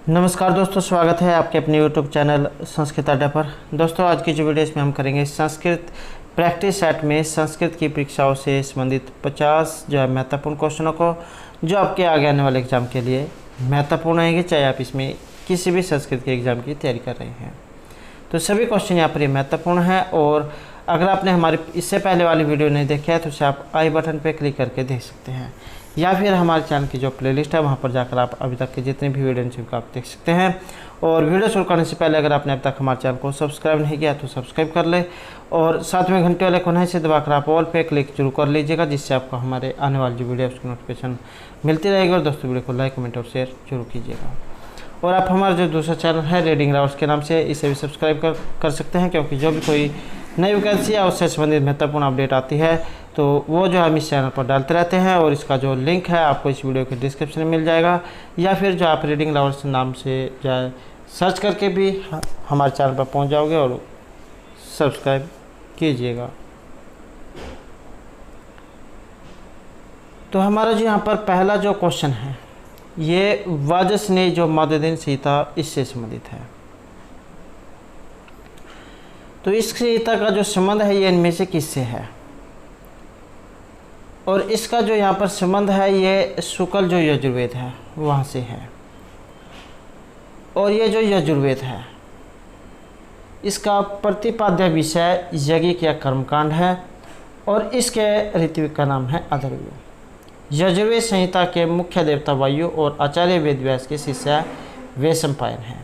नमस्कार दोस्तों, स्वागत है आपके अपने YouTube चैनल संस्कृत अड्डा पर। दोस्तों, आज की जो वीडियो इसमें हम करेंगे संस्कृत प्रैक्टिस सेट में संस्कृत की परीक्षाओं से संबंधित 50 जो है महत्वपूर्ण क्वेश्चनों को, जो आपके आगे आने वाले एग्ज़ाम के लिए महत्वपूर्ण रहेंगे, चाहे आप इसमें किसी भी संस्कृत के एग्ज़ाम की तैयारी कर रहे हैं। तो सभी क्वेश्चन यहाँ पर ये महत्वपूर्ण है, और अगर आपने हमारी इससे पहले वाली वीडियो नहीं देखी है तो उसे आप आई बटन पर क्लिक करके देख सकते हैं, या फिर हमारे चैनल की जो प्लेलिस्ट है वहाँ पर जाकर आप अभी तक के जितने भी वीडियो हैं आप देख सकते हैं। और वीडियो शुरू करने से पहले अगर आपने अब तक हमारे चैनल को सब्सक्राइब नहीं किया तो सब्सक्राइब कर ले, और साथ में घंटे वाले कोने से दबाकर आप ऑल पे क्लिक जरूर कर लीजिएगा, जिससे आपको हमारे आने वाली जो वीडियो उसकी नोटिफिकेशन मिलती रहेगी। और दोस्तों, वीडियो को लाइक, कमेंट और शेयर जरूर कीजिएगा। और आप हमारा जो दूसरा चैनल है रीडिंग राउट्स के नाम से, इसे भी सब्सक्राइब कर सकते हैं, क्योंकि जो भी कोई नई वैकेंसी या उससे संबंधित महत्वपूर्ण अपडेट आती है तो वो जो हम इस चैनल पर डालते रहते हैं। और इसका जो लिंक है आपको इस वीडियो के डिस्क्रिप्शन में मिल जाएगा, या फिर जो आप रीडिंग राउट्स नाम से जो सर्च करके भी हमारे चैनल पर पहुंच जाओगे और सब्सक्राइब कीजिएगा। तो हमारा जो यहाँ पर पहला जो क्वेश्चन है, ये वाजसनेयी जो माददेन संहिता इससे संबंधित है। तो इस संहिता का जो संबंध है ये इनमें से किससे है, और इसका जो यहाँ पर संबंध है ये शुक्ल जो यजुर्वेद है वहाँ से है। और ये जो यजुर्वेद है इसका प्रतिपाद्य विषय यज्ञिक या कर्मकांड है, और इसके ऋत्विक का नाम है अथर्ववेद। यजुर्वेद संहिता के मुख्य देवता वायु और आचार्य वेदव्यास के शिष्य वैशंपायन हैं।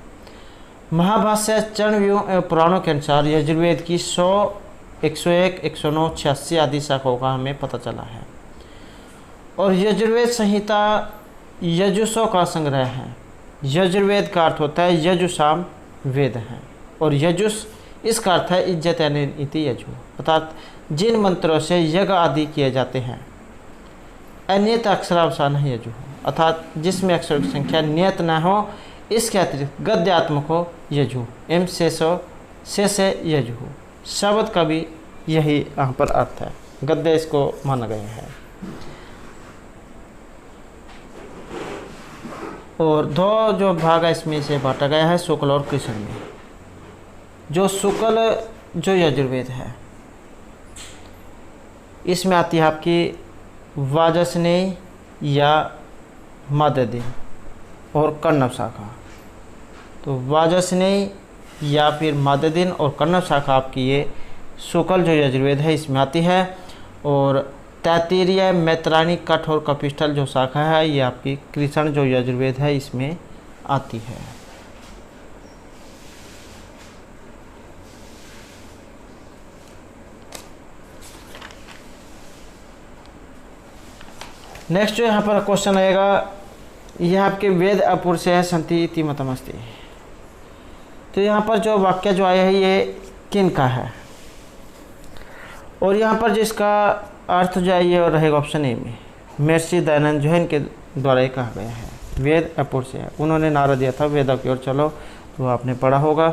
महाभाष्य, चरणव्यूह एवं पुराणों के अनुसार यजुर्वेद की 100, 101, 109, 86 आदि शाखाओं का हमें पता चला है। और यजुर्वेद संहिता यजुषों का संग्रह है। यजुर्वेद का अर्थ होता है यजुषाम वेद हैं, और यजुष इसका अर्थ है इज्जत यानी इति यजु, अर्थात जिन मंत्रों से यज्ञ आदि किए जाते हैं। अनियत अक्षरावसान है यजु, अर्थात जिसमें अक्षरों की संख्या नियत न हो। इसके अतिरिक्त गद्यात्मक हो यजु, एम शेष यजु, शब्द का भी यही यहाँ पर अर्थ है, गद्य इसको माना गया है। और दो जो भाग है इसमें से बांटा गया है शुक्ल और कृष्ण में। जो शुक्ल जो यजुर्वेद है इसमें आती है आपकी वाजसनेयी या माददेन और कर्णव शाखा। तो वाजसनेयी या फिर माददेन और कर्णव शाखा आपकी ये शुक्ल जो यजुर्वेद है इसमें आती है। और तैत्तिरीय, मैत्रायणी, कठ और कपिस्थल जो शाखा है ये आपकी कृष्ण जो यजुर्वेद है इसमें आती है। नेक्स्ट जो यहाँ पर क्वेश्चन आएगा, यह आपके वेद अपूर्व से है संति इति मतमस्ति। तो यहाँ पर जो वाक्य जो आया है ये किन का है, और यहाँ पर जिसका अर्थ जो है ये रहेगा ऑप्शन ए में। महर्षि दयानंद जो है इनके द्वारा ये कहा गया है, वेद अपूर्व से है। उन्होंने नारा दिया था वेदों की ओर चलो, तो आपने पढ़ा होगा।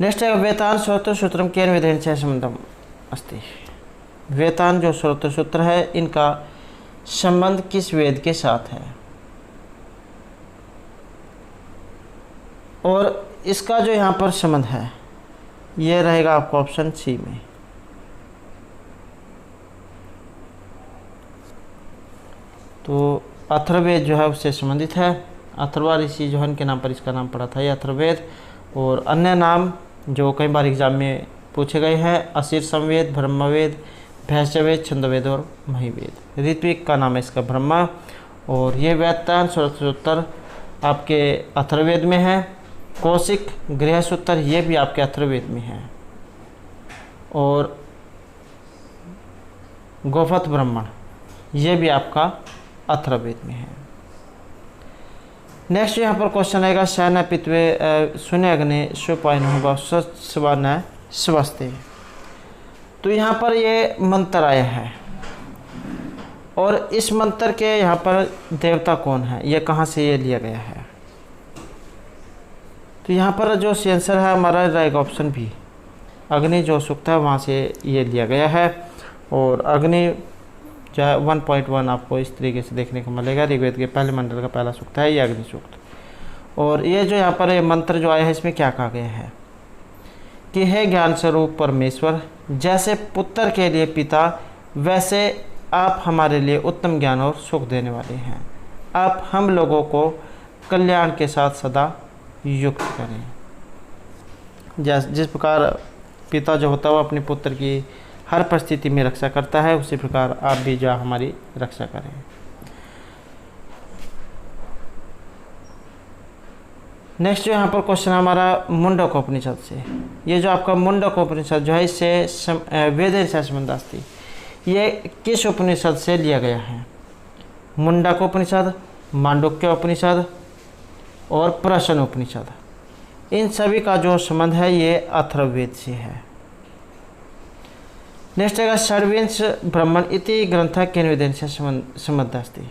नेक्स्ट है वेतान श्रोत्र सूत्रम केन वेदेन से संबंधम अस्ति। वेतान जो श्रोत्र सूत्र है इनका संबंध किस वेद के साथ है, और इसका जो यहाँ पर संबंध है ये रहेगा आपको ऑप्शन सी में। तो अथर्ववेद जो है उससे संबंधित है। अथर्वा ऋषि जो है इनके नाम पर इसका नाम पड़ा था ये अथर्ववेद। और अन्य नाम जो कई बार एग्जाम में पूछे गए हैं, असीर संवेद, ब्रह्मवेद, भैष्यवेद, छंदवेद और महिवेद। ऋत्विक का नाम है इसका ब्रह्मा। और ये व्यात्यान सूत्र आपके अथर्ववेद में है। कौशिक, गृहसूत्र ये भी आपके अथर्ववेद में है। और गोपथ ब्राह्मण ये भी आपका अथर्ववेद में है। नेक्स्ट यहाँ पर क्वेश्चन आएगा, शयन पित्वे शून्य अग्नि सुपायन स्वन स्वस्ते। तो यहाँ पर ये मंत्र आया है, और इस मंत्र के यहाँ पर देवता कौन है, ये कहाँ से ये लिया गया है। तो यहाँ पर जो आंसर है हमारा रहेगा ऑप्शन बी, अग्नि जो सूक्त है वहाँ से ये लिया गया है। और अग्नि जो है 1.1 आपको इस तरीके से देखने को मिलेगा। ऋग्वेद के पहले मंडल का पहला सूक्त है ये अग्नि सूक्त। और ये जो यहाँ पर ये मंत्र जो आया है इसमें क्या कहा गया है कि हे ज्ञान स्वरूप परमेश्वर, जैसे पुत्र के लिए पिता, वैसे आप हमारे लिए उत्तम ज्ञान और सुख देने वाले हैं। आप हम लोगों को कल्याण के साथ सदा युक्त करें। जिस प्रकार पिता जो होता है वो अपने पुत्र की हर परिस्थिति में रक्षा करता है, उसी प्रकार आप भी जो हमारी रक्षा करें। नेक्स्ट जो यहाँ पर क्वेश्चन हमारा मुंडक उपनिषद से। ये जो आपका मुंडक उपनिषद जो है इससे वेद से संबंधित, ये किस उपनिषद से लिया गया है? मुंडक उपनिषद, मांडुक्य उपनिषद और प्रश्न उपनिषद, इन सभी का जो संबंध है ये अथर्ववेद से है। नेक्स्ट है षड्विंश ब्राह्मण इति ग्रंथ किन वेदेन से संबद्ध अस्ति।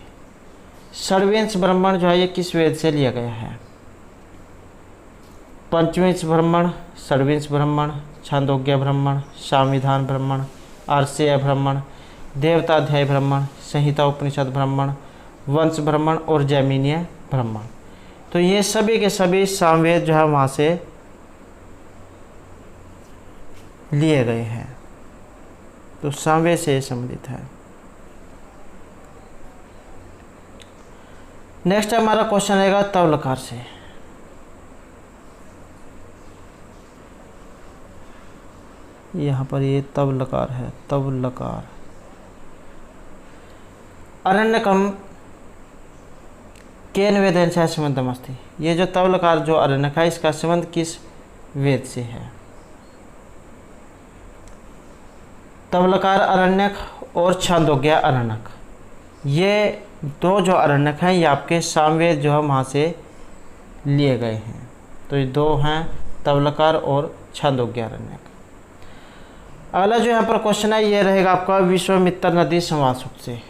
षड्विंश ब्राह्मण जो है ये किस वेद से लिया गया है? पंचविंश ब्राह्मण, षड्विंश ब्राह्मण, छांदोग्य ब्राह्मण, सामविधान ब्राह्मण, आर्षेय ब्राह्मण, देवताध्याय ब्राह्मण, संहिता उपनिषद ब्राह्मण, वंश ब्राह्मण और जैमिनीय ब्राह्मण। तो ये सभी के सभी सामवेद जो है वहाँ से लिए गए हैं, तो सामवेद से संबंधित है। नेक्स्ट हमारा क्वेश्चन रहेगा तवलकार से। यहाँ पर ये तवलकार है, तवलकार। अरण्यकम केन वेदेन से संबंधम अस्ति। ये जो तवलकार जो अरण्यक है इसका संबंध किस वेद से है? तवलकार अरण्यक और छांदोग्य अरण्यक, ये दो जो अरण्यक हैं ये आपके सामवेद जो है वहाँ से लिए गए हैं। तो ये दो हैं, तवलकार और छांदोग्य अरण्यक। अगला जो यहाँ पर क्वेश्चन है ये रहेगा आपका विश्वामित्र नदी संवाद सूक्त से।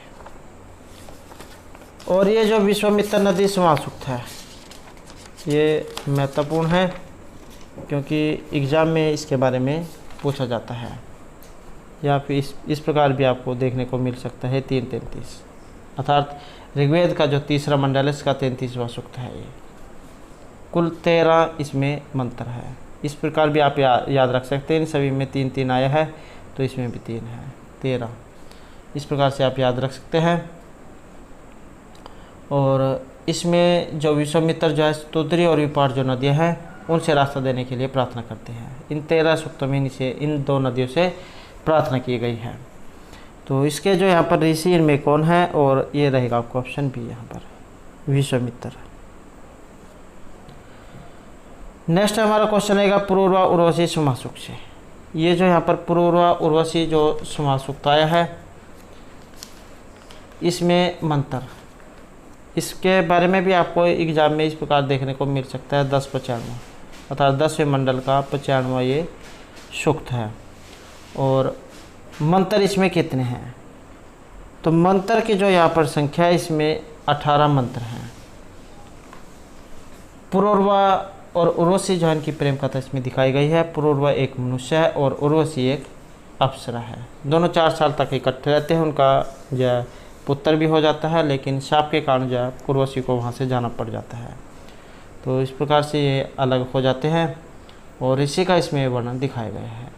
और ये जो विश्वामित्र नदी संवाद सूक्त है ये महत्वपूर्ण है क्योंकि एग्ज़ाम में इसके बारे में पूछा जाता है, या फिर इस प्रकार भी आपको देखने को मिल सकता है 3:33, अर्थात ऋग्वेद का जो तीसरा मंडल है इसका 33वां सूक्त है। ये कुल 13 इसमें मंत्र है। इस प्रकार भी आप याद रख सकते हैं। इन सभी में 3-3 आया है तो इसमें भी 3 है, 13। इस प्रकार से आप याद रख सकते हैं। और इसमें जो विश्वामित्र जो है स्तोत्री और विपाट जो नदियाँ हैं उनसे रास्ता देने के लिए प्रार्थना करते हैं। इन 13 सूक्तों में से इन 2 नदियों से प्रार्थना की गई है। तो इसके जो यहाँ पर ऋषि इनमें कौन है, और ये रहेगा आपको ऑप्शन भी यहाँ पर विश्वामित्र। नेक्स्ट हमारा क्वेश्चन रहेगा पुरूर्वा उर्वशी समास सूक्त से। ये जो यहाँ पर पुरूर्वा उर्वशी जो समास सूक्त आया है इसमें मंत्र, इसके बारे में भी आपको एग्जाम में इस प्रकार देखने को मिल सकता है 10-95, अर्थात 10वें मंडल का 95वां ये सूक्त है। और मंत्र इसमें कितने हैं? तो मंत्र की जो यहाँ पर संख्या है इसमें 18 मंत्र हैं। पुरूर्वा और उर्वशी जो इनकी प्रेम कथा इसमें दिखाई गई है। पुरूर्वा एक मनुष्य है और उर्वशी एक अप्सरा है। दोनों 4 साल तक इकट्ठे रहते हैं। उनका जो पुत्र भी हो जाता है, लेकिन शाप के कारण जो उर्वशी को वहाँ से जाना पड़ जाता है। तो इस प्रकार से ये अलग हो जाते हैं और इसी का इसमें वर्णन दिखाया गया है।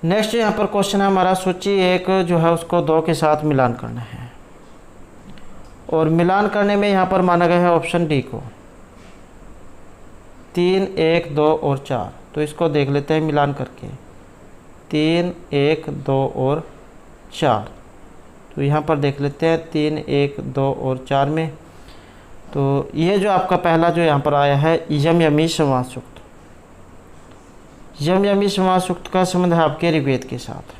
नेक्स्ट यहाँ पर क्वेश्चन है हमारा सूची 1 जो है उसको 2 के साथ मिलान करना है। और मिलान करने में यहाँ पर माना गया है ऑप्शन डी को 3, 1, 2 और 4। तो इसको देख लेते हैं मिलान करके 3, 1, 2 और 4। तो यहाँ पर देख लेते हैं 3, 1, 2 और 4 में। तो ये जो आपका पहला जो यहाँ पर आया है यम-यमी संवाद सूक्त। यम-यमी संवाद सूक्त का संबंध है आपके ऋग्वेद के साथ।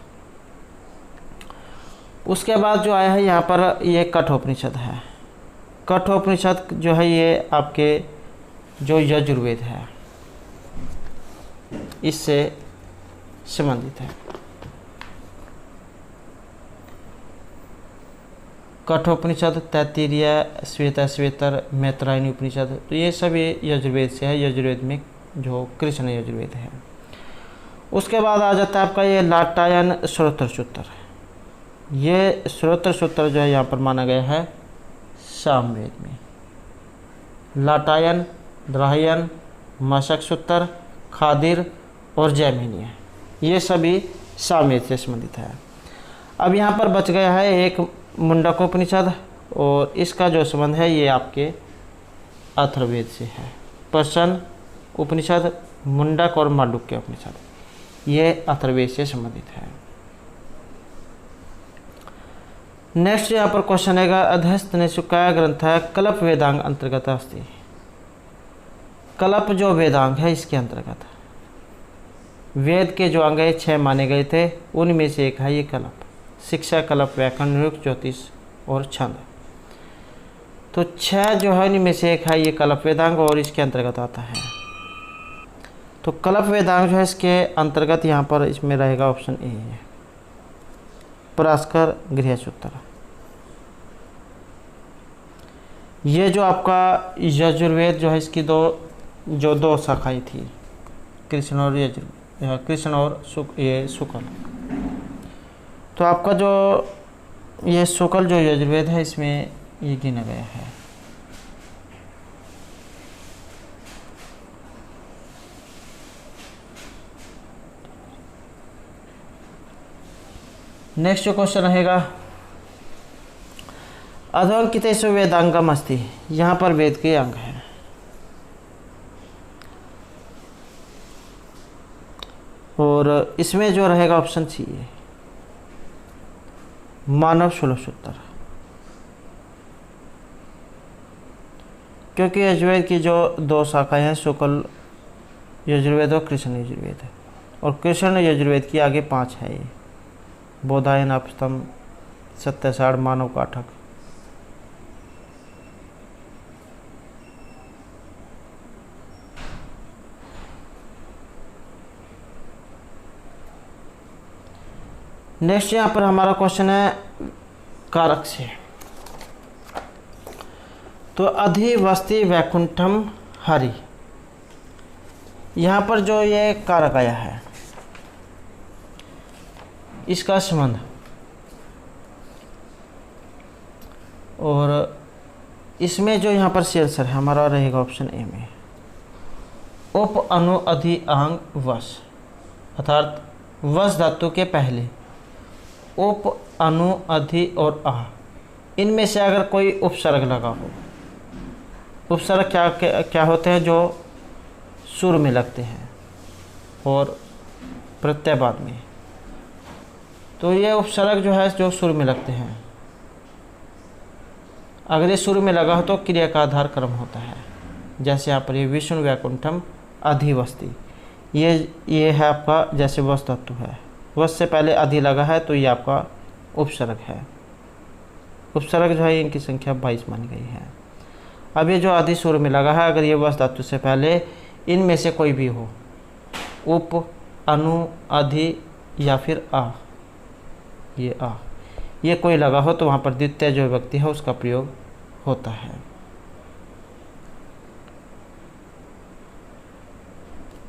उसके बाद जो आया है यहाँ पर ये कठोपनिषद है। कठोपनिषद जो है ये आपके जो यजुर्वेद है इससे संबंधित है। कठोपनिषद, तैत्तिरीय, श्वेताश्वेतर, मैत्रायणी उपनिषद, तो ये सभी यजुर्वेद से है। यजुर्वेद में जो कृष्ण यजुर्वेद है। उसके बाद आ जाता है आपका ये लाटायन श्रोत्र सूत्र। ये श्रोत्र सूत्र जो है यहाँ पर माना गया है सामवेद में। लाटायन, द्राहयन, मशक सूत्र, खादिर और जैमिनीय, ये सभी सामवेद से संबंधित है। अब यहाँ पर बच गया है एक मुंडकोपनिषद, और इसका जो संबंध है ये आपके अथर्ववेद से है। प्रश्न उपनिषद, मुंडक और मांडुक्य उपनिषद, ये अथर्ववेद से संबंधित है। नेक्स्ट यहाँ पर क्वेश्चन है अधस्त ने सुकाया ग्रंथ है कल्प वेदांग अंतर्गत अस्ति। कल्प जो वेदांग है इसके अंतर्गत वेद के जो अंग 6 माने गए थे, उनमें से एक है ये कल्प। शिक्षा, कल्प, व्याकरण, निरुक्त, ज्योतिष और छंद। तो 6 जो है इनमें से एक है ये कल्प वेदांग और इसके अंतर्गत आता है। तो कल्प वेदांग जो है इसके अंतर्गत यहाँ पर इसमें रहेगा ऑप्शन ए है, पराशर गृहसूत्र। ये जो आपका यजुर्वेद जो है इसकी दो शाखाएं थी, कृष्ण और शुक्ल। तो आपका जो ये शुक्ल जो यजुर्वेद है इसमें ये गिना गया है। नेक्स्ट जो क्वेश्चन रहेगा अधोंकितेषु वेदांगम अस्ति। यहाँ पर वेद के अंग है। और इसमें जो रहेगा ऑप्शन सी है मानव शूलसूत्र, क्योंकि यजुर्वेद की जो 2 शाखाएं हैं, शुक्ल यजुर्वेद और कृष्ण यजुर्वेद, और कृष्ण यजुर्वेद की आगे 5 है, ये बोधायन, अपस्तम, सत्यसार, मानव काठक। नेक्स्ट यहाँ पर हमारा क्वेश्चन है कारक से। तो अधिवस्ति वैकुंठम हरि, यहाँ पर जो ये कारक आया है इसका संबंध, और इसमें जो यहाँ पर सेंसर है हमारा रहेगा ऑप्शन ए में उप अनु अधि आंग वश, अर्थात वश धातु के पहले उप अनु अधि और आ, इनमें से अगर कोई उपसर्ग लगा हो। उपसर्ग क्या होते हैं? जो सुर में लगते हैं और प्रत्यय बाद में। तो ये उपसर्ग जो है जो सुर में लगते हैं, अगर ये सुर में लगा हो तो क्रिया का आधार कर्म होता है। जैसे यहाँ पर ये विष्णु वैकुंठम अधिवस्ति, ये है आपका जैसे वश धातु है, वश से पहले अधि लगा है तो ये आपका उपसर्ग है। उपसर्ग जो है इनकी संख्या 22 मानी गई है। अब ये जो अधि सुर में लगा है, अगर ये वश धातु से पहले इनमें से कोई भी हो, उप, अनु, अधि या फिर आ, ये कोई लगा हो तो वहाँ पर द्वितीय जो व्यक्ति है उसका प्रयोग होता है।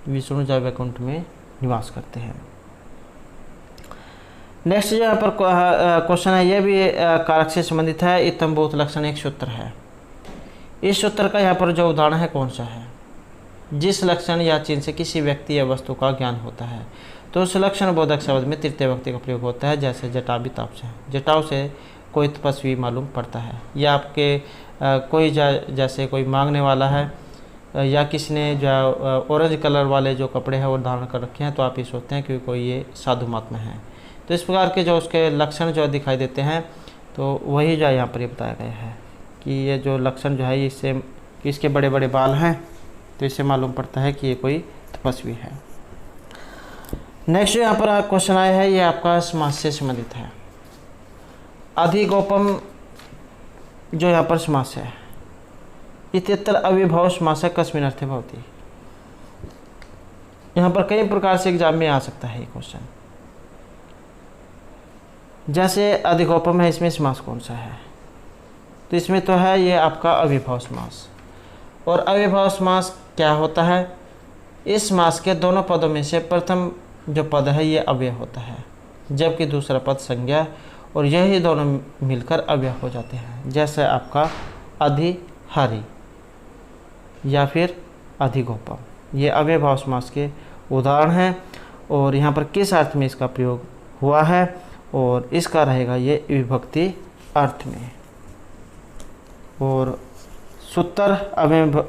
विष्णु जब वैकुंठ में निवास करते हैं। नेक्स्ट जो यहाँ पर क्वेश्चन है, ये भी कारक से संबंधित है। इत्थम बहुत लक्षण एक सूत्र है। इस सूत्र का यहाँ पर जो उदाहरण है कौन सा है? जिस लक्षण या चिन्ह से किसी व्यक्ति या वस्तु का ज्ञान होता है तो उस लक्षण बोधक शब्द में तृतीय व्यक्ति का प्रयोग होता है। जैसे जटा बिताप से, जटाओं से कोई तपस्वी मालूम पड़ता है, या आपके कोई जैसे कोई मांगने वाला है, या किसी ने जो ऑरेंज कलर वाले जो कपड़े हैं वो धारण कर रखे हैं, तो आप ये सोचते हैं कि कोई ये साधु महात्मा है। तो इस प्रकार के जो उसके लक्षण जो दिखाई देते हैं, तो वही जो यहाँ पर ये बताया गया है कि ये जो लक्षण जो है इससे कि इसके बड़े बड़े बाल हैं, तो इससे मालूम पड़ता है कि ये कोई तपस्वी है। नेक्स्ट जो यहाँ पर क्वेश्चन आया है, ये आपका समास से संबंधित है। अधिगोपम जो यहाँ पर समास है, इत्यत्र अविभव समास कस्मिन् अर्थे भवति। यहाँ पर कई प्रकार से एग्जाम में आ सकता है ये क्वेश्चन। जैसे अधिगोपम है, इसमें समास कौन सा है? तो इसमें तो है ये आपका अविभव समास। और अविभव समास क्या होता है? इस समास के दोनों पदों में से प्रथम जो पद है ये अव्यय होता है, जबकि दूसरा पद संज्ञा, और यही दोनों मिलकर अव्यय हो जाते हैं। जैसे आपका अधिहरि या फिर अधिगोपम, ये अव्ययभाव समास के उदाहरण हैं। और यहाँ पर किस अर्थ में इसका प्रयोग हुआ है, और इसका रहेगा ये विभक्ति अर्थ में। और सूत्र अव्यय,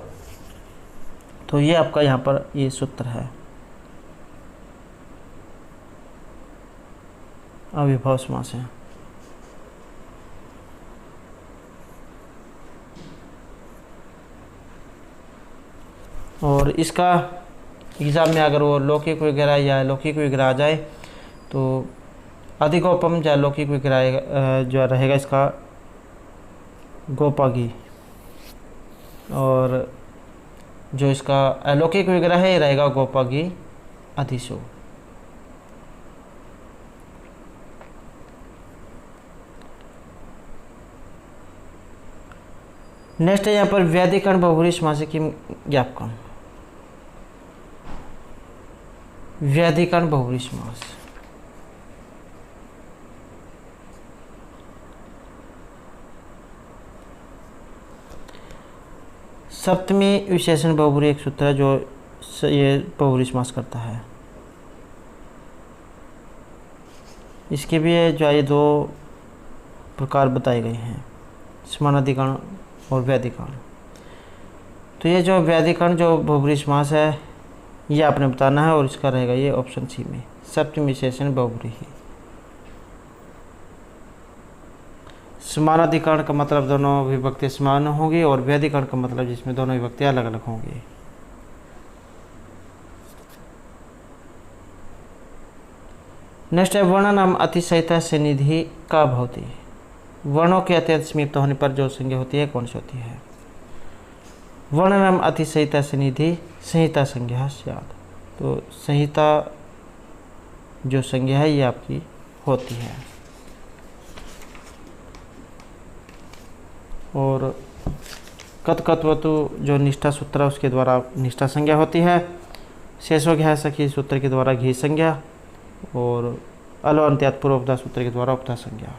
तो ये आपका यहाँ पर ये सूत्र है अव्ययभाव समास है। और इसका एग्ज़ाम में अगर वो लौकिक वगैरह या लौकिक वगैरह आ जाए तो अधिगोपम या लौकिक वगैरह जो रहेगा इसका गोपागी, और जो इसका अलौकिक वगैरह है ये रहेगा गोपागी अधिशो। नेक्स्ट है यहाँ पर व्याधिकरण बहुब्रीहि समास की ज्ञापकम। व्याधिकरण बहुब्रीहि समास, सप्तमी विशेषण बहुब्रीहि एक सूत्र है जो ये बहुब्रीहि समास करता है। इसके भी जो है ये दो प्रकार बताए गए हैं, समानाधिकरण और व्याधिकरण। तो ये जो व्याधिकरण जो बहुब्रीहि समास है ये आपने बताना है, और इसका रहेगा ये ऑप्शन सी में सप्तमी विशेषण बहुब्रीहि। समानाधिकरण का मतलब दोनों विभक्ति समान होगी, और व्याधिकरण का मतलब जिसमें दोनों विभक्ति अलग अलग होंगी। नेक्स्ट है वर्णनाम अतिशयता से निधि का भवति। वर्णों के अत्यंत समीप होने पर जो संज्ञा होती है कौन सी होती है? वर्णनाम अतिशयता से निधि संहिता संज्ञा स्यात्। तो संहिता जो संज्ञा है ये आपकी होती है। और कतकत्वतु जो निष्ठा सूत्र है उसके द्वारा निष्ठा संज्ञा होती है। शेषो घ्या सखी सूत्र के द्वारा घी संज्ञा, और अलो अंत्यात पूर्वोपधा सूत्र के द्वारा उपधा संज्ञा।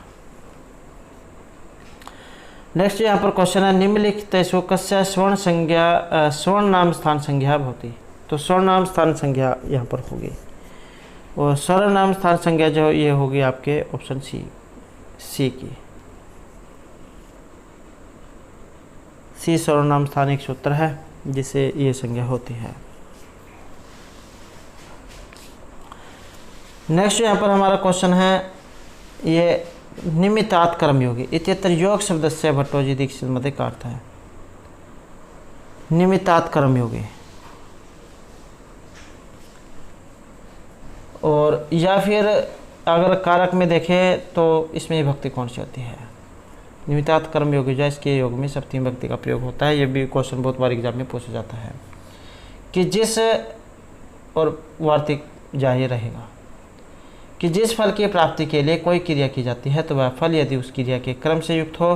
नेक्स्ट यहाँ पर क्वेश्चन है निम्नलिखितेषु कस्य स्वर्ण संज्ञा स्वर्ण नाम स्थान संज्ञा भवति। तो स्वर्ण नाम स्थान संज्ञा यहाँ पर होगी, और स्वर्ण नाम स्थान संज्ञा जो ये होगी आपके ऑप्शन सी की। सी स्वर्ण नाम स्थान एक सूत्र है जिसे ये संज्ञा होती है। नेक्स्ट यहाँ पर हमारा क्वेश्चन है ये निमित्तात् कर्मयोगी इत्यत्र योग शब्द से भट्टोजी दीक्षित मते का अर्थ है। निमित्तात् कर्मयोगी, और या फिर अगर कारक में देखें तो इसमें विभक्ति कौन सी होती है? निमित्तात् कर्मयोगी जो इसके योग में सप्तमी विभक्ति का प्रयोग होता है। ये भी क्वेश्चन बहुत बार एग्जाम में पूछा जाता है कि जिस, और वार्तिक जाहिर रहेगा कि जिस फल की प्राप्ति के लिए कोई क्रिया की जाती है तो वह फल यदि उस क्रिया के क्रम से युक्त हो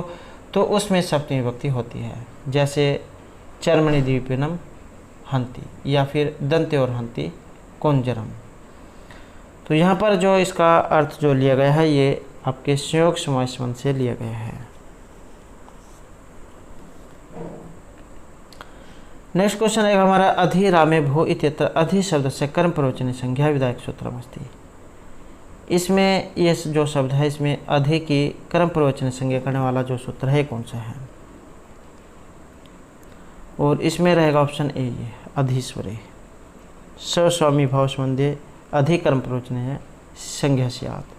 तो उसमें सप्तमी विभक्ति होती है। जैसे चर्मणि द्वीपिनम हंति, या फिर दंते और हंति कुंजरम। तो यहाँ पर जो इसका अर्थ जो लिया गया है ये आपके संयोग समास संबंध से लिया गया है। नेक्स्ट क्वेश्चन है हमारा अधिरामे भो इत्यत्र अधि शब्द से कर्म प्रवचन संज्ञा विधायक सूत्रम अस्ति। इसमें ये जो शब्द है इसमें अधि की कर्म प्रवचन संज्ञा करने वाला जो सूत्र है कौन सा है? और इसमें रहेगा ऑप्शन ए ये अधीश्वरे स्वस्वामी भाव संबंधी अधिकर्म प्रवचन है संज्ञा स्यात्।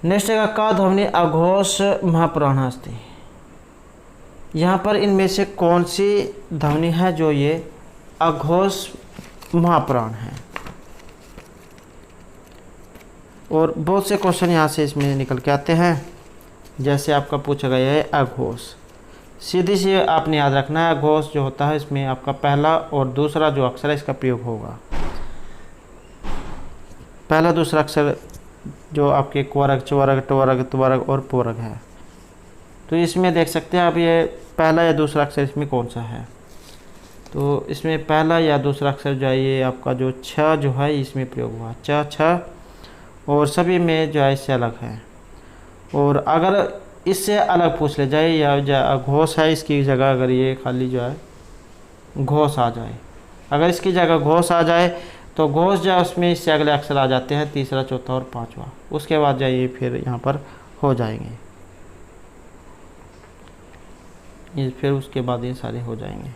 नेक्स्ट है का ध्वनि अघोष महापुराण अस्ति। यहाँ पर इनमें से कौन सी ध्वनि है जो ये अघोष महापुराण है? और बहुत से क्वेश्चन यहाँ से इसमें निकल के आते हैं। जैसे आपका पूछा गया है अघोष, सीधी सी आपने याद रखना है अघोष जो होता है इसमें आपका पहला और दूसरा जो अक्षर है इसका प्रयोग होगा। पहला दूसरा अक्षर जो आपके क्वरग चवर्ग टवर्ग त्वर्ग और पोरग है। तो इसमें देख सकते हैं आप ये पहला या दूसरा अक्षर इसमें कौन सा है। तो इसमें पहला या दूसरा अक्षर जो है ये आपका जो छ जो है इसमें प्रयोग हुआ, च छ, और सभी में जो है इससे अलग है। और अगर इससे अलग पूछ ले जाए या घोष है इसकी जगह, अगर ये खाली जो है घोष आ जाए, अगर इसकी जगह घोष आ जाए तो घोष जो है उसमें इससे अगले अक्षर आ जाते हैं, तीसरा, चौथा और पांचवा। उसके बाद जाइए फिर यहाँ पर हो जाएंगे, ये फिर उसके बाद ये सारे हो जाएंगे।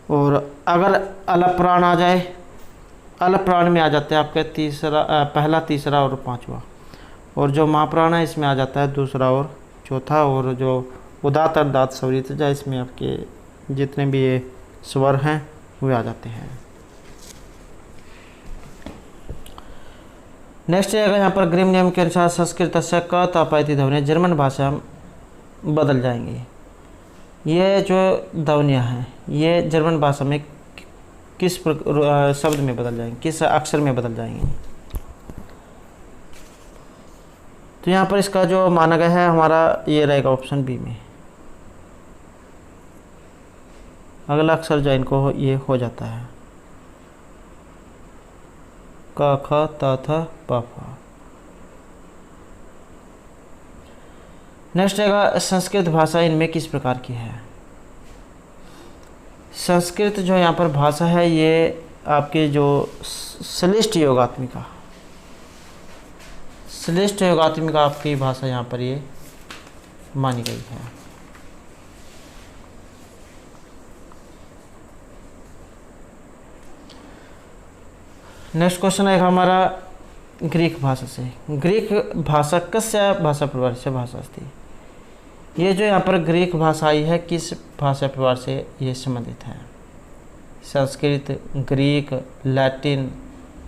और अगर अलप्राण आ जाए, अलप्राण में आ जाते हैं आपके तीसरा, पहला, तीसरा और पांचवा। और जो महाप्राण है इसमें आ जाता है दूसरा और चौथा। और जो उदात्त अर्धात स्वरित जो इसमें आपके जितने भी ये स्वर हैं वे आ जाते हैं। नेक्स्ट है यहाँ पर ग्रीम नियम के अनुसार संस्कृत से क तापायती ध्वनि जर्मन भाषा में बदल जाएंगी। ये जो ध्वनियाँ हैं ये जर्मन भाषा में किस शब्द में बदल जाएंगे, किस अक्षर में बदल जाएंगे। तो यहाँ पर इसका जो माना गया है हमारा ये रहेगा ऑप्शन बी में। अगला अक्षर जो इनको ये हो जाता है क ख त थ प फ। नेक्स्ट रहेगा संस्कृत भाषा इनमें किस प्रकार की है। संस्कृत जो यहाँ पर भाषा है ये आपके जो श्लिष्ट योगात्मिका, श्लिष्ट योगात्मिका आपकी भाषा यहाँ पर ये मानी गई है। नेक्स्ट क्वेश्चन है हमारा ग्रीक भाषा से। ग्रीक भाषा कस्य भाषा परिवार से भाषा थी। ये जो यहाँ पर ग्रीक भाषा आई है किस भाषा परिवार से ये संबंधित है। संस्कृत, ग्रीक, लैटिन,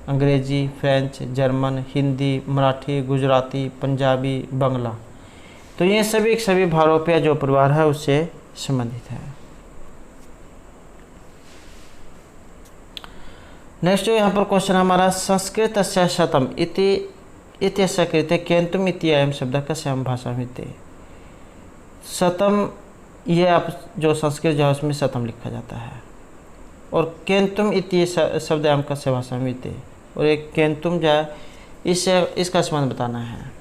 अंग्रेजी, फ्रेंच, जर्मन, हिंदी, मराठी, गुजराती, पंजाबी, बंगला। तो ये सभी भारोपीय जो परिवार है उससे संबंधित है। नेक्स्ट जो यहाँ पर क्वेश्चन हमारा संस्कृत से शतम इति कृते केन्तुम इति अयम शब्द कस्याम भाषा में थे। शतम ये आप जो संस्कृत जो है उसमें शतम लिखा जाता है। और केन्तुम इति शब्द अयम कस्य भाषा में थे। और एक केन्तुम जो है इससे इसका संबंध बताना है।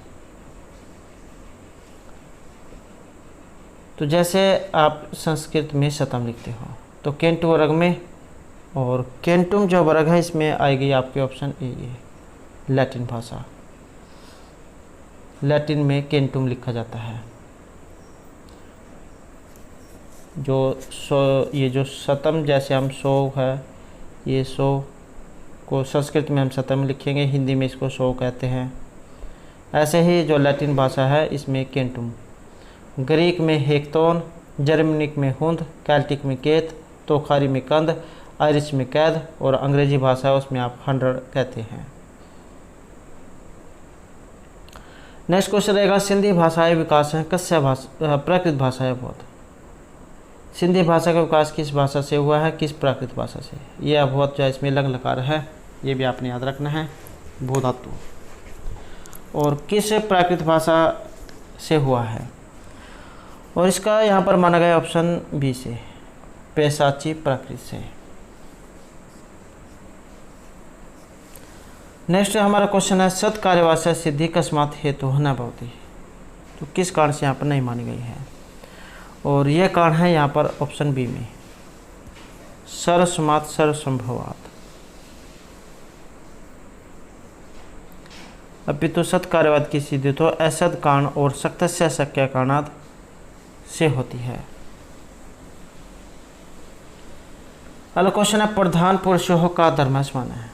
तो जैसे आप संस्कृत में शतम लिखते हो तो केंटु वर्ग में, और केंटुम जो वर्ग है इसमें आएगी आपके ऑप्शन ए ये लैटिन भाषा। लैटिन में केंटुम लिखा जाता है। जो ये जो शतम जैसे हम 100 है, ये 100 को संस्कृत में हम शतम लिखेंगे, हिंदी में इसको 100 कहते हैं। ऐसे ही जो लैटिन भाषा है इसमें केंटुम। ग्रीक में हेक्टोन, जर्मनिक में हुंद, कैल्टिक में केत, तोखारी में कंद, आयरिश में कैद, और अंग्रेजी भाषा है उसमें आप 100 कहते हैं। नेक्स्ट क्वेश्चन रहेगा सिंधी भाषाएं विकास है कस्य भाषा प्राकृत भाषा है बहुत। सिंधी भाषा का विकास किस भाषा से हुआ है, किस प्राकृत भाषा से। ये अभवत जो है इसमें लंग लकार है, ये भी आपने याद रखना है, भू धातु। और किस प्राकृत भाषा से हुआ है, और इसका यहाँ पर माना गया ऑप्शन बी से पैशाची प्राकृत से। नेक्स्ट हमारा क्वेश्चन है सत कार्यवाचा सिद्धि कस्मात हेतु न भवति। तो किस कारण से यहाँ पर नहीं मानी गई है, और यह कारण है यहाँ पर ऑप्शन बी में सर्वसमात सर्वसंभवात। अपितु सत कार्यवाद की सिद्धि तो असद कारण और सक्त से शक्य कारणाद से होती है। अगला क्वेश्चन है प्रधान पुरुषों का धर्म समान है।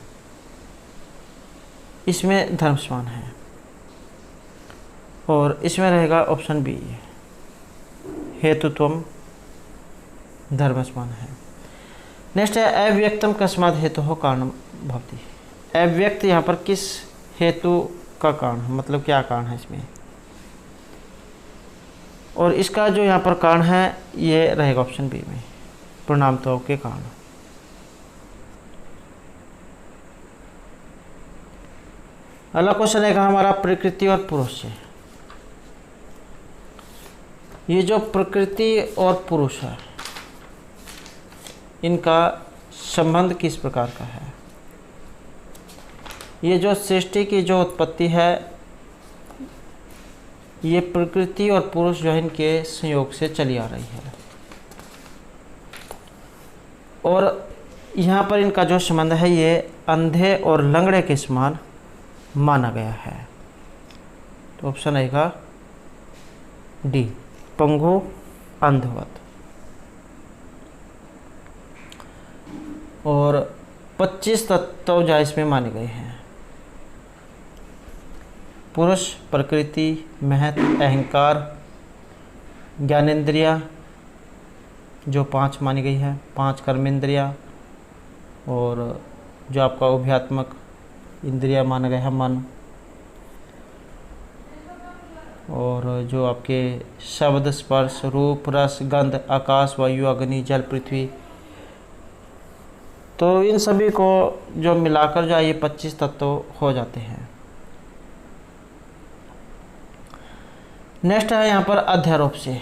इसमें धर्म समान है, और इसमें रहेगा ऑप्शन बी हेतुत्वम धर्म समान है। नेक्स्ट है अव्यक्तम कस्मात् हेतु हो कारण भवति। अव्यक्त यहाँ पर किस हेतु का कारण, मतलब क्या कारण है इसमें, और इसका जो यहाँ पर कारण है ये रहेगा ऑप्शन बी में परिणामत्व के कारण। अगला क्वेश्चन रहेगा हमारा प्रकृति और पुरुष से। ये जो प्रकृति और पुरुष है, इनका संबंध किस प्रकार का है? ये जो सृष्टि की जो उत्पत्ति है, ये प्रकृति और पुरुष जो है इनके संयोग से चली आ रही है, और यहाँ पर इनका जो संबंध है ये अंधे और लंगड़े के समान माना गया है। तो ऑप्शन आएगा डी, पंगु अंधवत। और 25 तत्व जो इसमें माने गए हैं। पुरुष, प्रकृति, महत, अहंकार, ज्ञानेंद्रिया जो 5 मानी गई है, 5 कर्मेंद्रिया, और जो आपका उभयात्मक इंद्रिया माना गया है मन, और जो आपके शब्द, स्पर्श, रूप, रस, गंध, आकाश, वायु, अग्नि, जल, पृथ्वी। तो इन सभी को जो मिलाकर जो ये 25 तत्व हो जाते हैं। नेक्स्ट है यहाँ पर अध्यारोप से।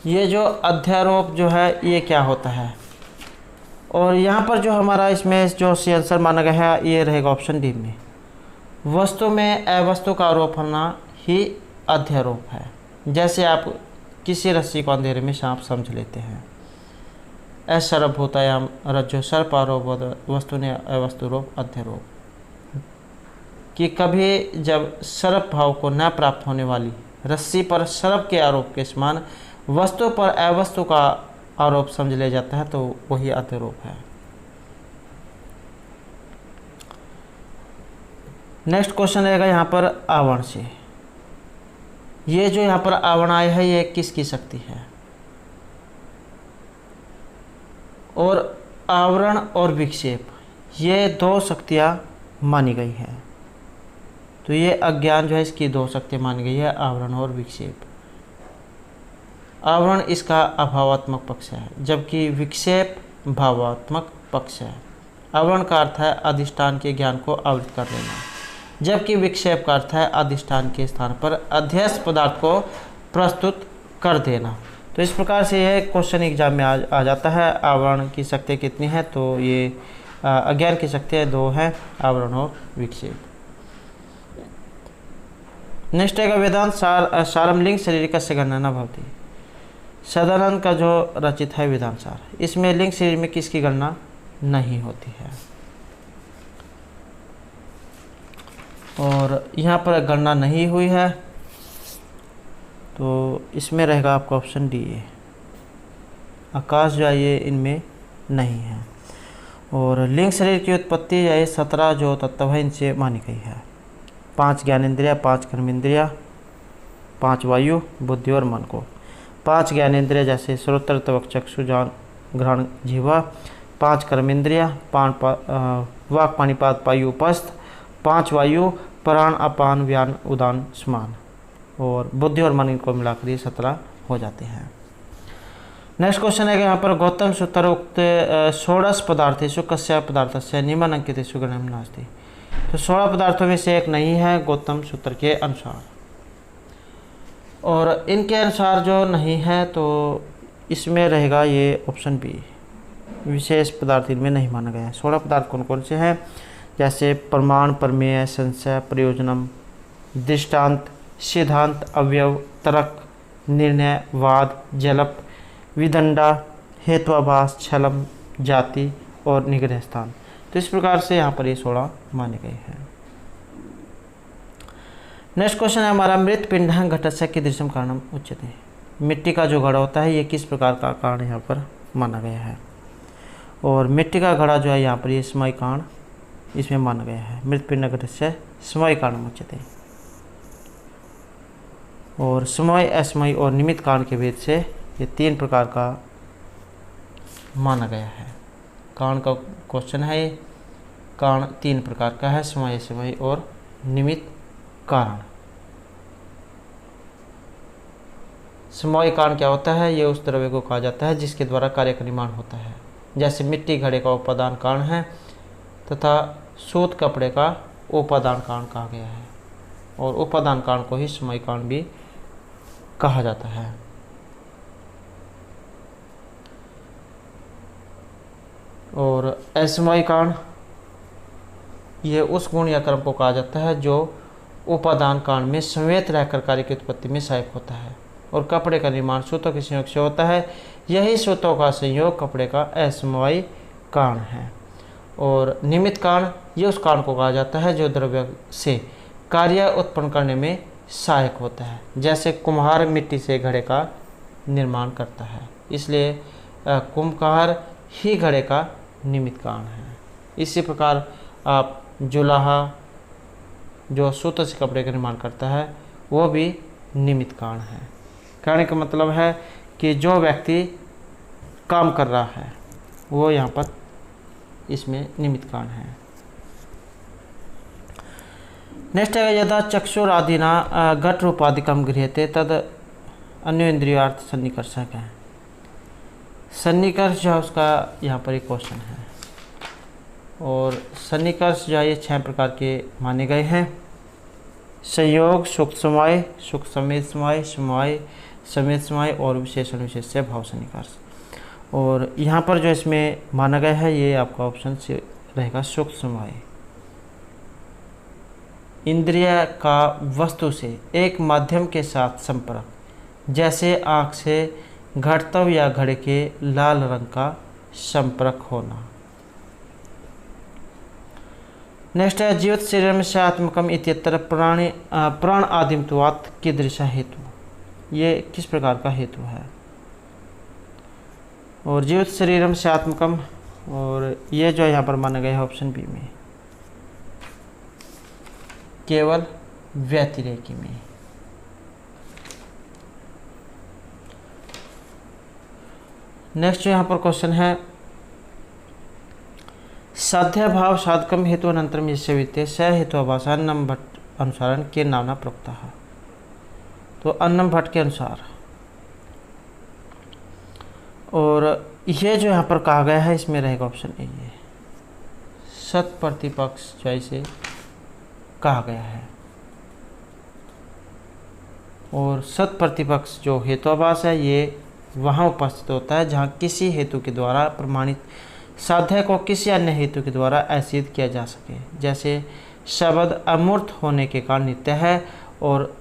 ये जो अध्यारोप जो है ये क्या होता है? और यहाँ पर जो हमारा इसमें जो सी आंसर माना गया है ये रहेगा ऑप्शन डी में। वस्तु में अवस्तु का आरोप होना ही अध्यारोप है। जैसे आप किसी रस्सी को अंधेरे में सांप समझ लेते हैं। असर्वभूतायाम रज्जो सर्पारोप वस्तु ने अवस्तुरोप अध्यारोप, कि कभी जब सर्प भाव को न प्राप्त होने वाली रस्सी पर सर्प के आरोप के समान वस्तु पर अवस्तु का आरोप समझ लिया जाता है, तो वही अध्यारोप है। नेक्स्ट क्वेश्चन रहेगा यहाँ पर आवरण से। ये जो यहाँ पर आवरण आया है ये किसकी शक्ति है? और आवरण और विक्षेप ये 2 शक्तियाँ मानी गई हैं। तो ये अज्ञान जो है इसकी 2 शक्तियाँ मानी गई है, आवरण और विक्षेप। आवरण इसका अभावात्मक पक्ष है, जबकि विक्षेप भावात्मक पक्ष है। आवरण का अर्थ है अधिष्ठान के ज्ञान को आवृत कर लेना, जबकि विक्षेप का अर्थ है अधिष्ठान के स्थान पर अध्यस्त पदार्थ को प्रस्तुत कर देना। तो इस प्रकार से यह क्वेश्चन एग्जाम में आ जाता है। आवरण की शक्ति कितनी है? तो ये अज्ञान की शक्तियाँ 2 हैं, आवरण और विक्षेप। नेक्स्ट है वेदांत सारम लिंग शरीर का गणना भवती। सदानंद का जो रचित है वेदांत सार, इसमें लिंग शरीर में किसकी गणना नहीं होती है, और यहाँ पर गणना नहीं हुई है, तो इसमें रहेगा आपका ऑप्शन डी है। आकाश जो है ये इनमें नहीं है। और लिंग शरीर की उत्पत्ति या 17 जो तत्व है इनसे मानी गई है। 5 ज्ञानेंद्रिया, 5 कर्मेंद्रिया, 5 वायु, बुद्धि और मन को। 5 ज्ञानेंद्रिया जैसे श्रोत्र, त्वक, चक्षु, जान, घ्राण, जिह्वा। 5 कर्मेंद्रिया, वाक, पाणिपात, पायु, उपस्थ। 5 वायु, प्राण, अपान, व्यान, उदान, समान। और बुद्धि और मन को मिलाकर ये 17 हो जाते हैं। नेक्स्ट क्वेश्चन है कि यहाँ पर गौतम सूत्र उक्त 16 पदार्थेषु कस्य पदार्थस्य निम्नलिखितेषु गण्यं नास्ति। तो 16 पदार्थों में से एक नहीं है गौतम सूत्र के अनुसार, और इनके अनुसार जो नहीं है तो इसमें रहेगा ये ऑप्शन बी, विशेष पदार्थ इनमें नहीं माना गया है। 16 पदार्थ कौन कौन से हैं? जैसे प्रमाण, प्रमेय, संशय, प्रयोजनम, दृष्टांत, सिद्धांत, अवयव, तर्क, निर्णय, वाद, जलप, विदंडा, हेत्वाभास, छलम, जाति और निग्रह स्थान। तो इस प्रकार से यहाँ पर ये 16 माने गए हैं। नेक्स्ट क्वेश्चन है हमारा मृत पिंड घटस्य कीदृशं कारणम उच्यते। मिट्टी का जो घड़ा होता है ये किस प्रकार का कारण यहाँ पर माना गया है? और मिट्टी का घड़ा जो है यहाँ पर ये समय कारण इसमें माना गया है। मृत पिंड घटस्य समय कारणम उच्यते। और समय, असमय और निमित्त कारण के भेद से ये 3 प्रकार का माना गया है। कारण का क्वेश्चन है ये। कारण 3 प्रकार का है, समय, असमय और निमित्त कारण। समय कारण क्या होता है? ये उस द्रव्य को कहा जाता है जिसके द्वारा कार्य का निर्माण होता है। जैसे मिट्टी घड़े का उपादान कारण है तथा सूत कपड़े का उपादान कारण कहा गया है, और उपादान कारण को ही समय कारण भी कहा जाता है। और असमवायी कांड ये उस गुण या कर्म को कहा जाता है जो उपादान कांड में संवेद रहकर कार्य की उत्पत्ति में सहायक होता है। और कपड़े का निर्माण सूतों के संयोग से होता है, यही सूतों का संयोग कपड़े का असमवायी कांड है। और निमित्त कांड ये उस कांड को कहा जाता है जो द्रव्य से कार्य उत्पन्न करने में सहायक होता है, जैसे कुम्हार मिट्टी से घड़े का निर्माण करता है, इसलिए कुम्हार ही घड़े का निमित्त कांड है। इसी प्रकार आप जुलाहा जो सूत से कपड़े का निर्माण करता है वो भी निमित्त कांड है। कहने का मतलब है कि जो व्यक्ति काम कर रहा है वो यहाँ पर इसमें निमित्त कांड है। नेक्स्ट है यदा चक्षुरादिना घट रूपादिकम गृह्यते तद अन्य इंद्रियार्थ सन्निकर्षक है। सन्निकर्ष जो है उसका यहाँ पर एक क्वेश्चन है। और सन्निकर्ष जो है ये 6 प्रकार के माने गए हैं। संयोग, सूक्ष्म समवाय, सूक्ष्म समेत समवाय, समवाय समेत समवाय और विशेषण विशेष्य भाव सन्निकर्ष। और यहाँ पर जो इसमें माना गया है ये आपका ऑप्शन से रहेगा सूक्ष्म समवाय। इंद्रिय का वस्तु से एक माध्यम के साथ संपर्क, जैसे आँख से घटतव या घड़े के लाल रंग का संपर्क होना। नेक्स्ट है जीवित शरीर में से आत्मकम इत्यत्र प्राण आदिमत्वात् कीदृश हेतु, ये किस प्रकार का हेतु है। और जीवित शरीरम से आत्मकम, और ये जो यहाँ पर माना गया है ऑप्शन बी में केवल व्यतिरेकी में। नेक्स्ट जो यहाँ पर क्वेश्चन है साध्य भाव साधकम हेतु अनंतरम यस्य वित्ते स हेतु आभास अन्नम भट्ट अनुसारण के नामना प्रोक्ता है। तो अन्नम भट्ट के अनुसार, और ये जो यहाँ पर कहा गया है इसमें रहेगा ऑप्शन ए, ये सत प्रतिपक्ष जैसे कहा गया है। और सत प्रतिपक्ष जो हेतुआभास है ये वहाँ उपस्थित होता है जहाँ किसी हेतु के द्वारा प्रमाणित साध्य को किसी अन्य हेतु के द्वारा असिद्ध किया जा सके, जैसे शब्द अमूर्त होने के कारण नित्य है और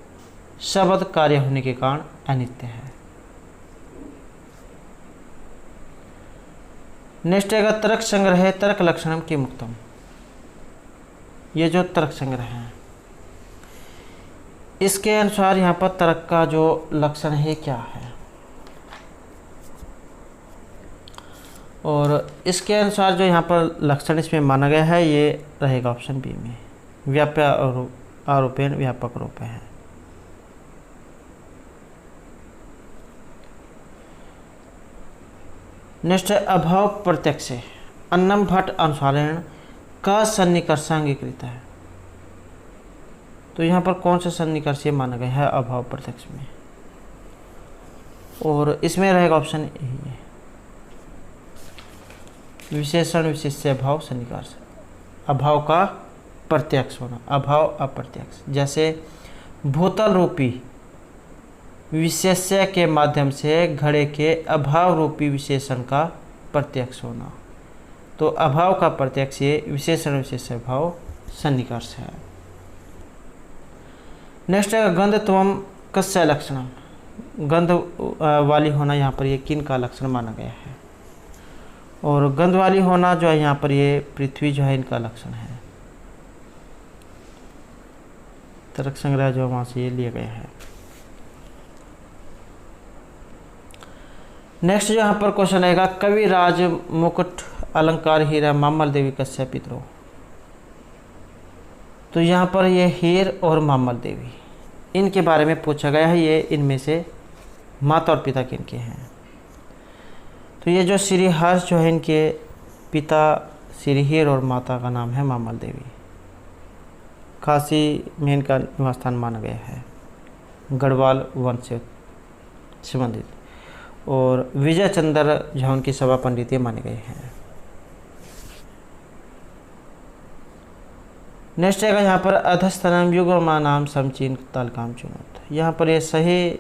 शब्द कार्य होने के कारण अनित्य है। नेक्स्ट है तर्क संग्रह है तर्क लक्षणम की मुक्तम। ये जो तर्क संग्रह है इसके अनुसार यहाँ पर तर्क का जो लक्षण है क्या है, और इसके अनुसार जो यहाँ पर लक्षण इसमें माना गया है ये रहेगा ऑप्शन बी में व्याप्य आरोपेण व्यापक रूप है। नेक्स्ट है अभाव प्रत्यक्ष से अन्नम भट्ट अनुसारेण का सन्निकर्ष अंगीकृत है। तो यहाँ पर कौन सा सन्निकर्ष माना गया है अभाव प्रत्यक्ष में, और इसमें रहेगा ऑप्शन ए विशेषण विशेष्य भाव सन्निकर्ष, अभाव का प्रत्यक्ष होना, अभाव अप्रत्यक्ष, जैसे भूतल रूपी विशेष्य के माध्यम से घड़े के अभाव रूपी विशेषण का प्रत्यक्ष होना। तो अभाव का प्रत्यक्ष ये विशेषण विशेष्य भाव सन्निकर्ष है। नेक्स्ट है गंधत्वम कस्य लक्षणम, गंध वाली होना यहाँ पर ये किन का लक्षण माना गया है, और गंध वाली होना जो है यहाँ पर ये पृथ्वी जो है इनका लक्षण है। तर्क संग्रह जो वहाँ से ये लिया गया है। नेक्स्ट जो यहाँ पर क्वेश्चन आएगा कविराज मुकुट अलंकार हीरा मामल देवी कश्यप पितरो। तो यहाँ पर ये हीर और मामल देवी इनके बारे में पूछा गया है, ये इनमें से माता और पिता किनके हैं। तो ये जो श्री हर्ष जो है इनके पिता श्री हीर और माता का नाम है मामल देवी। काशी में इनका निवास स्थान माना गया है, गढ़वाल वंश से संबंधित, और विजय चंद्र जो उनकी सभा पंडित माने गए हैं। नेक्स्ट है यहाँ पर अधस्तनम युग्म नाम समचीन तालकाम चुनौत। यहाँ पर ये सही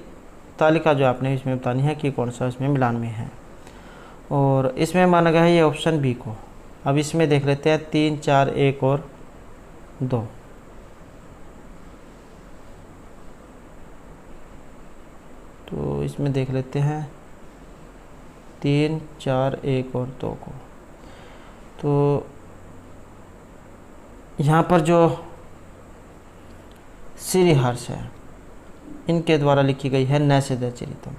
तालिका जो आपने इसमें बतानी है कि कौन सा इसमें मिलान में है, और इसमें माना गया है ये ऑप्शन बी को। अब इसमें देख लेते हैं 3, 4, 1 और 2। तो इसमें देख लेते हैं 3, 4, 1 और 2 को। तो यहाँ पर जो श्रीहर्ष है इनके द्वारा लिखी गई है नैषधीय चरितम,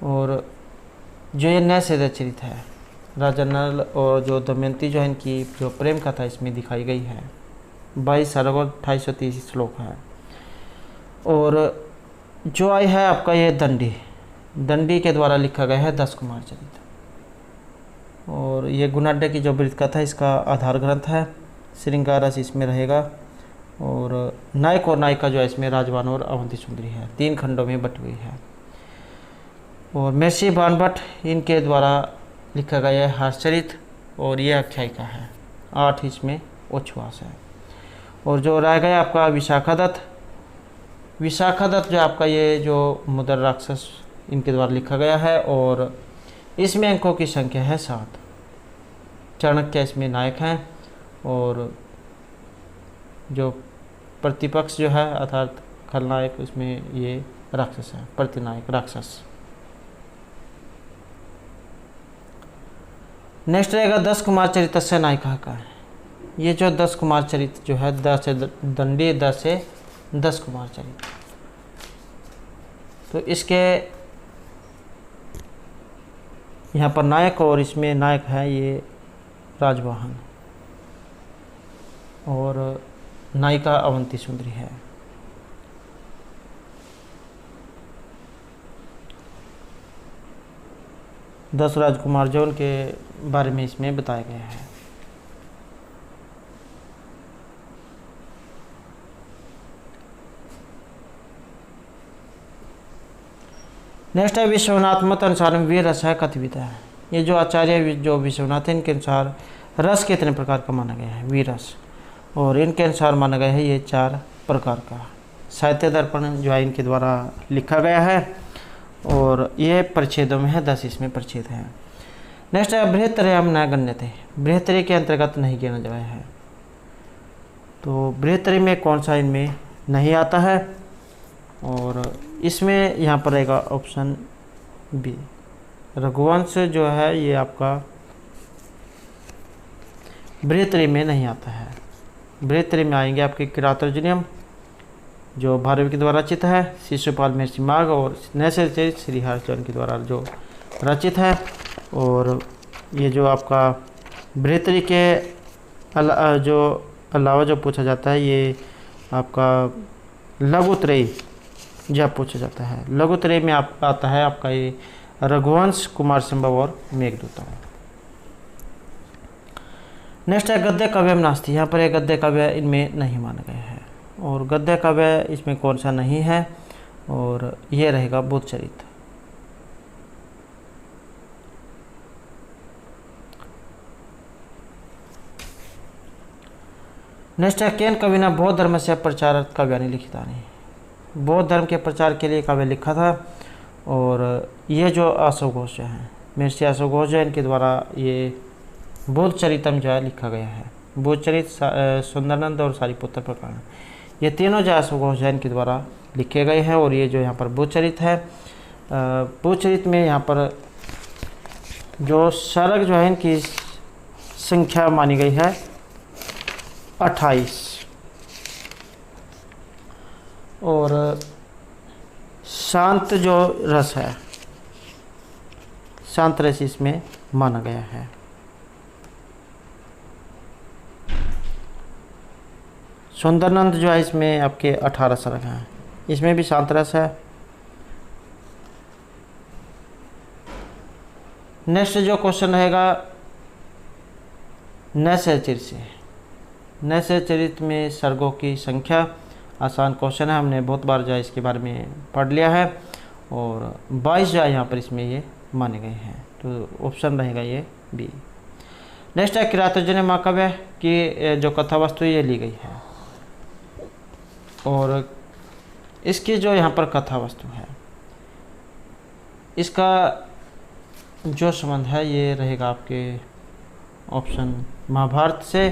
और जो ये नैषधीय चरित है राजा नल और जो दमयंती जो है इनकी जो प्रेम कथा इसमें दिखाई गई है 22 सर्ग और 2830 श्लोक है। और जो आई है आपका ये दंडी के द्वारा लिखा गया है 10 कुमार चरित, और ये गुणाढ्य की जो वृत्त कथा इसका आधार ग्रंथ है। श्रृंगार रस इसमें रहेगा, और नायक और नायिका जो है इसमें राजवान और अवंती सुंदरी है, 3 खंडों में बटी हुई है। और महर्षि बाणभट्ट इनके द्वारा लिखा गया है हर्षचरित, और ये आख्यायिका है। 8 इसमें उच्छ्वास है। और जो रह गया आपका विशाखादत्त जो आपका ये जो मुद्र राक्षस इनके द्वारा लिखा गया है, और इसमें अंकों की संख्या है 7। चाणक्य इसमें नायक हैं, और जो प्रतिपक्ष जो है अर्थात खलनायक उसमें ये राक्षस है, प्रतिनायक राक्षस। नेक्स्ट रहेगा 10 कुमार चरित से नायिका का है। ये जो 10 कुमार चरित जो है 10 से दंडी, 10 से 10 कुमार चरित। तो इसके यहाँ पर नायक, और इसमें नायक है ये राजवाहन, और नायिका अवंती सुंदरी है। दस राजकुमार जो उनके बारे में इसमें बताया गया है। नेक्स्ट है विश्वनाथ मत अनुसार वीर रस है कथित है। ये जो आचार्य जो विश्वनाथ है इनके अनुसार रस कितने प्रकार का माना गया है, वीर रस, और इनके अनुसार माना गया है ये 4 प्रकार का। साहित्य दर्पण जो है इनके द्वारा लिखा गया है, और ये परिच्छेदों में है, 10 इसमें परिच्छेद हैं। नेक्स्ट है बृहत्तरे हम न गण्य थे, बृहत्तरी के अंतर्गत नहीं गिना गया है। तो बृहत्तरी में कौन सा इनमें नहीं आता है, और इसमें यहाँ पर रहेगा ऑप्शन बी। रघुवंश जो है ये आपका बृहत्तरी में नहीं आता है। बृहत्तरी में आएंगे आपके किरातार्जुनीयम जो भारवी के द्वारा रचित है, शिशुपाल महर्षि माघ, और नैषधीय चरित श्रीहर्ष के द्वारा जो रचित है। और ये जो आपका बृहत्तरी के अलावा जो पूछा जाता है ये आपका लघुत्रयी जब पूछा जाता है। लघुत्रयी में आता है आपका ये रघुवंश, कुमार संभव और मेघदूतम। नेक्स्ट है गद्य काव्यम नास्ति। यहाँ पर एक गद्य काव्य इनमें नहीं माना गया है, और गद्य काव्य इसमें कौन सा नहीं है, और ये रहेगा बुद्धचरित। नेक्स्ट है केन कवि ने बौद्ध धर्म से प्रचारक काव्यानि लिखितानि। बौद्ध धर्म के प्रचार के लिए काव्य लिखा था, और ये जो आशुघोष है महर्षि आशुघोष जो है इनके द्वारा ये बुद्ध चरितम जो है लिखा गया है। बुद्ध चरित, सुंदरानंद और सारिपुत्र प्रकरण, ये तीनों जो आशुघोष है इनके द्वारा लिखे गए हैं। और ये जो यहाँ पर बुद्ध चरित है, बुद्ध चरित में यहाँ पर जो सर्ग जो है इनकी संख्या मानी गई है 28, और शांत जो रस है, शांत रस इसमें माना गया है। सुंदरानंद जो है इसमें आपके 18 सर्ग हैं, इसमें भी शांत रस है। नेक्स्ट जो क्वेश्चन रहेगा नैषधीय चरित से। नैषधीय चरित में सर्गों की संख्या, आसान क्वेश्चन है, हमने बहुत बार जो है इसके बारे में पढ़ लिया है। और 22 जो है यहाँ पर इसमें ये माने गए हैं, तो ऑप्शन रहेगा ये बी। नेक्स्ट है किरातार्जुनीय महाकाव्य की जो कथा वस्तु ये ली गई है, और इसकी जो यहाँ पर कथा वस्तु है, इसका जो संबंध है ये रहेगा आपके ऑप्शन महाभारत से,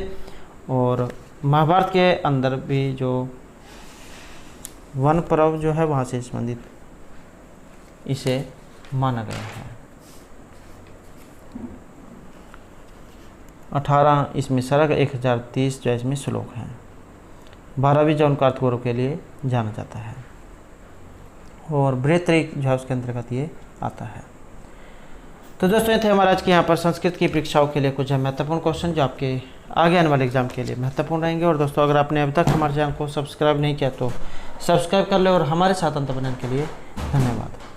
और महाभारत के अंदर भी जो वन पर्व जो है वहाँ से संबंधित इसे माना गया है। 18 इसमें सर्ग, 1030 जो इसमें श्लोक हैं। 12वीं जो उनका अर्थ गौरव के लिए जाना जाता है, और बृहत्तरी जो है उसके अंतर्गत ये आता है। तो दोस्तों ये थे हमारा आज के यहाँ पर संस्कृत की परीक्षाओं के लिए कुछ महत्वपूर्ण क्वेश्चन जो आपके आगे आने वाले एग्जाम के लिए महत्वपूर्ण रहेंगे। और दोस्तों अगर आपने अभी तक हमारे चैनल को सब्सक्राइब नहीं किया तो सब्सक्राइब कर ले, और हमारे साथ अंत बनने के लिए धन्यवाद।